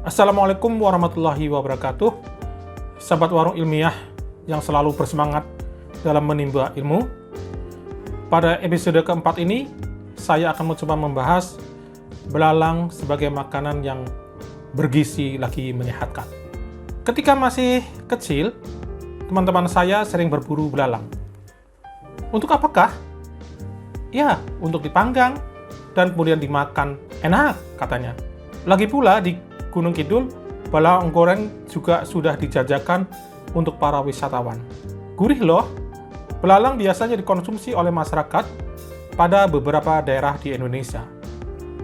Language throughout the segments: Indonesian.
Assalamualaikum warahmatullahi wabarakatuh. Sahabat Warung Ilmiah yang selalu bersemangat dalam menimba ilmu. Pada episode keempat ini, saya akan mencoba membahas belalang sebagai makanan yang bergizi lagi menyehatkan. Ketika masih kecil, teman-teman saya sering berburu belalang. Untuk apakah? Ya, untuk dipanggang dan kemudian dimakan. Enak, katanya. Lagi pula di Gunung Kidul, belalang goreng juga sudah dijajakan untuk para wisatawan. Gurih loh. Belalang biasanya dikonsumsi oleh masyarakat pada beberapa daerah di Indonesia.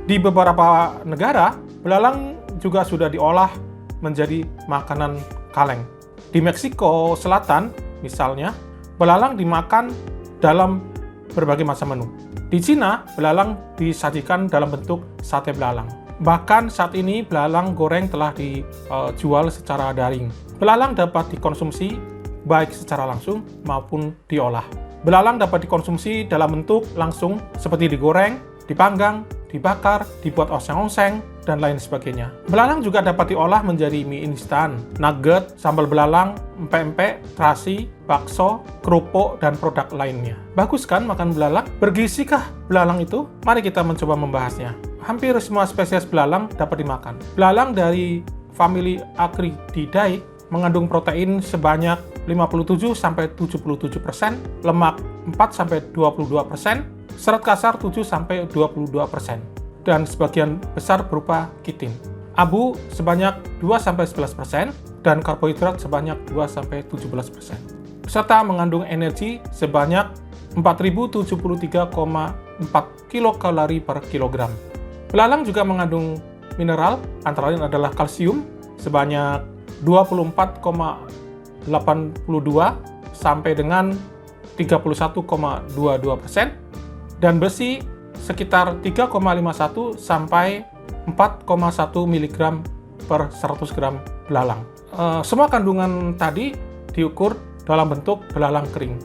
Di beberapa negara, belalang juga sudah diolah menjadi makanan kaleng. Di Meksiko Selatan, misalnya, belalang dimakan dalam berbagai macam menu. Di Cina, belalang disajikan dalam bentuk sate belalang. Bahkan saat ini, belalang goreng telah dijual secara daring. Belalang dapat dikonsumsi baik secara langsung maupun diolah. Belalang dapat dikonsumsi dalam bentuk langsung seperti digoreng, dipanggang, dibakar, dibuat oseng-oseng, dan lain sebagainya. Belalang juga dapat diolah menjadi mie instan, nugget, sambal belalang, empek-empek, terasi, bakso, kerupuk, dan produk lainnya. Bagus kan makan belalang? Bergizikah belalang itu? Mari kita mencoba membahasnya. Hampir semua spesies belalang dapat dimakan. Belalang dari famili Acrididae mengandung protein sebanyak 57-77%, lemak 4-22%, serat kasar 7-22%, dan sebagian besar berupa kitin. Abu sebanyak 2-11%, dan karbohidrat sebanyak 2-17%. Serta mengandung energi sebanyak 4073,4 kilokalori per kilogram. Belalang juga mengandung mineral, antara lain adalah kalsium sebanyak 24,82 sampai dengan 31,22%, dan besi sekitar 3,51 sampai 4,1 mg per 100 gram belalang. Semua kandungan tadi diukur dalam bentuk belalang kering.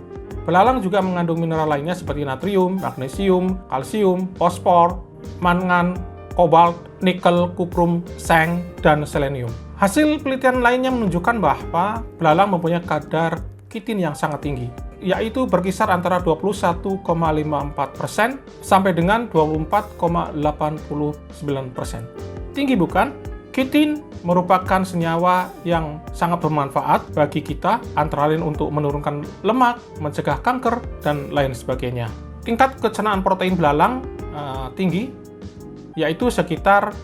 Belalang juga mengandung mineral lainnya seperti natrium, magnesium, kalsium, fosfor, mangan, kobalt, nikel, kuprum, seng, dan selenium. Hasil penelitian lainnya menunjukkan bahwa belalang mempunyai kadar kitin yang sangat tinggi, yaitu berkisar antara 21,54% sampai dengan 24,89%. Tinggi bukan? Kitin merupakan senyawa yang sangat bermanfaat bagi kita, antara lain untuk menurunkan lemak, mencegah kanker, dan lain sebagainya. Tingkat kecernaan protein belalang tinggi, yaitu sekitar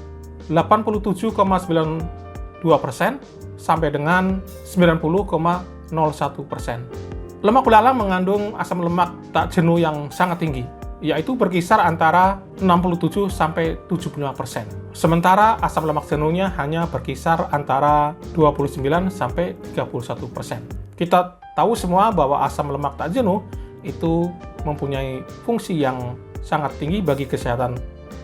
87,92% sampai dengan 90,01%. Lemak belalang mengandung asam lemak tak jenuh yang sangat tinggi, yaitu berkisar antara 67-75%. Sementara asam lemak jenuhnya hanya berkisar antara 29-31%. Kita tahu semua bahwa asam lemak tak jenuh itu mempunyai fungsi yang sangat tinggi bagi kesehatan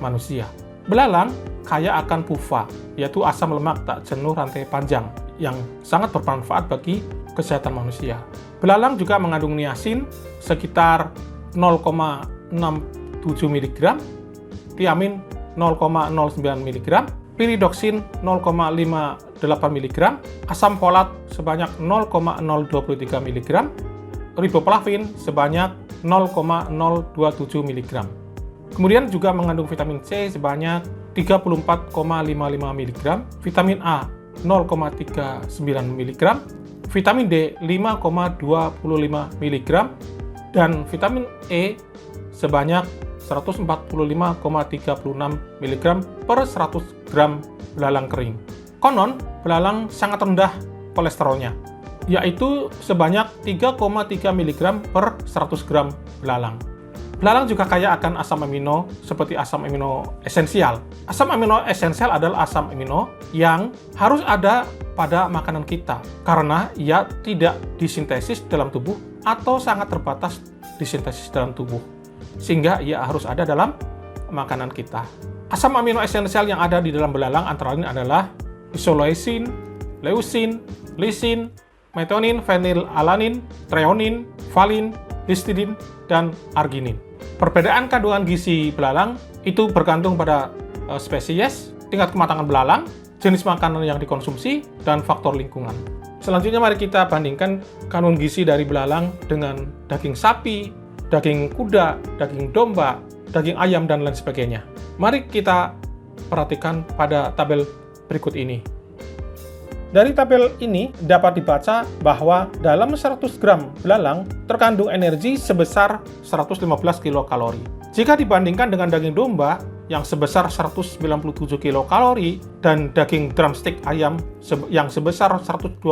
manusia. Belalang kaya akan PUFA, yaitu asam lemak tak jenuh rantai panjang, yang sangat bermanfaat bagi kesehatan manusia. Belalang juga mengandung niacin sekitar 0,67 mg, tiamin 0,09 mg, piridoksin 0,58 mg, asam folat sebanyak 0,023 mg, riboflavin sebanyak 0,027 mg. Kemudian juga mengandung vitamin C sebanyak 34,55 mg, vitamin A 0,39 mg, vitamin D 5,25 mg, dan vitamin E sebanyak 145,36 mg per 100 gram belalang kering. Konon, belalang sangat rendah kolesterolnya, yaitu sebanyak 3,3 mg per 100 gram belalang. Belalang juga kaya akan asam amino seperti asam amino esensial. Asam amino esensial adalah asam amino yang harus ada pada makanan kita karena ia tidak disintesis dalam tubuh atau sangat terbatas disintesis dalam tubuh, sehingga ia harus ada dalam makanan kita. Asam amino esensial yang ada di dalam belalang antara lain adalah isoleucin, leucin, lisin, methionin, phenylalanin, threonin, valin, histidin, dan arginin. Perbedaan kandungan gizi belalang itu bergantung pada spesies, tingkat kematangan belalang, jenis makanan yang dikonsumsi, dan faktor lingkungan. Selanjutnya mari kita bandingkan kandungan gizi dari belalang dengan daging sapi, daging kuda, daging domba, daging ayam, dan lain sebagainya. Mari kita perhatikan pada tabel berikut ini. Dari tabel ini dapat dibaca bahwa dalam 100 gram belalang terkandung energi sebesar 115 kilokalori. Jika dibandingkan dengan daging domba yang sebesar 197 kilokalori dan daging drumstick ayam yang sebesar 125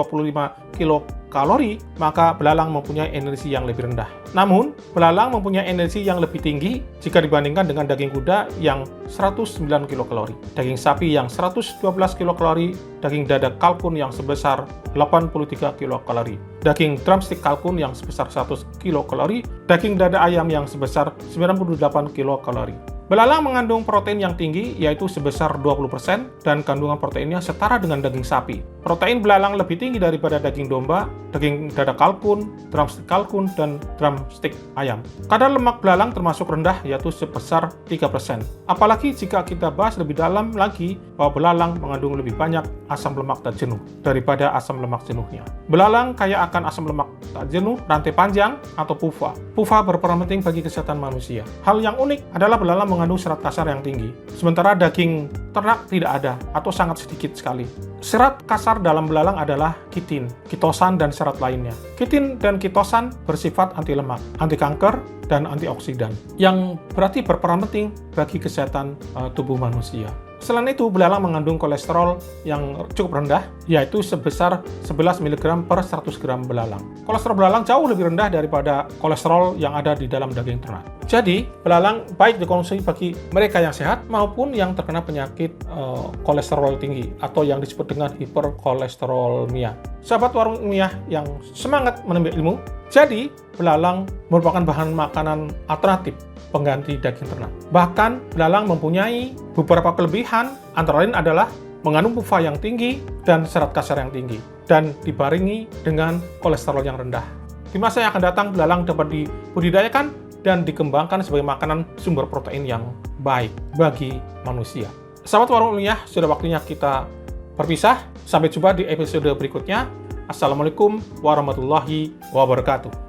kilokalori, maka belalang mempunyai energi yang lebih rendah. Namun, belalang mempunyai energi yang lebih tinggi jika dibandingkan dengan daging kuda yang 109 kilokalori, daging sapi yang 112 kilokalori, daging dada kalkun yang sebesar 83 kilokalori, daging drumstick kalkun yang sebesar 100 kilokalori, daging dada ayam yang sebesar 98 kilokalori. Belalang mengandung protein yang tinggi, yaitu sebesar 20%, dan kandungan proteinnya setara dengan daging sapi. Protein belalang lebih tinggi daripada daging domba, daging dada kalkun, drumstick kalkun, dan drumstick ayam. Kadar lemak belalang termasuk rendah, yaitu sebesar 3%. Apalagi jika kita bahas lebih dalam lagi bahwa belalang mengandung lebih banyak asam lemak tak jenuh daripada asam lemak jenuhnya. Belalang kaya akan asam lemak tak jenuh, rantai panjang, atau PUFA. PUFA berperan penting bagi kesehatan manusia. Hal yang unik adalah belalang mengandung serat kasar yang tinggi, sementara daging ternak tidak ada atau sangat sedikit sekali. Serat kasar dalam belalang adalah kitin, kitosan, dan serat lainnya. Kitin dan kitosan bersifat anti lemak, anti kanker, dan antioksidan, yang berarti berperan penting bagi kesehatan tubuh manusia. Selain itu, belalang mengandung kolesterol yang cukup rendah, yaitu sebesar 11 mg per 100 gram belalang. Kolesterol belalang jauh lebih rendah daripada kolesterol yang ada di dalam daging ternak. Jadi, belalang baik dikonsumsi bagi mereka yang sehat maupun yang terkena penyakit kolesterol tinggi atau yang disebut dengan hiperkolesterolemia. Sahabat Warung Ilmiah yang semangat menimba ilmu, jadi belalang merupakan bahan makanan alternatif pengganti daging ternak. Bahkan, belalang mempunyai beberapa kelebihan, antara lain adalah mengandung PUFA yang tinggi dan serat kasar yang tinggi, dan dibarengi dengan kolesterol yang rendah. Di masa yang akan datang, belalang dapat dibudidayakan dan dikembangkan sebagai makanan sumber protein yang baik bagi manusia. Sahabat Warung Ilmiah, sudah waktunya kita berpisah. Sampai jumpa di episode berikutnya. Assalamualaikum warahmatullahi wabarakatuh.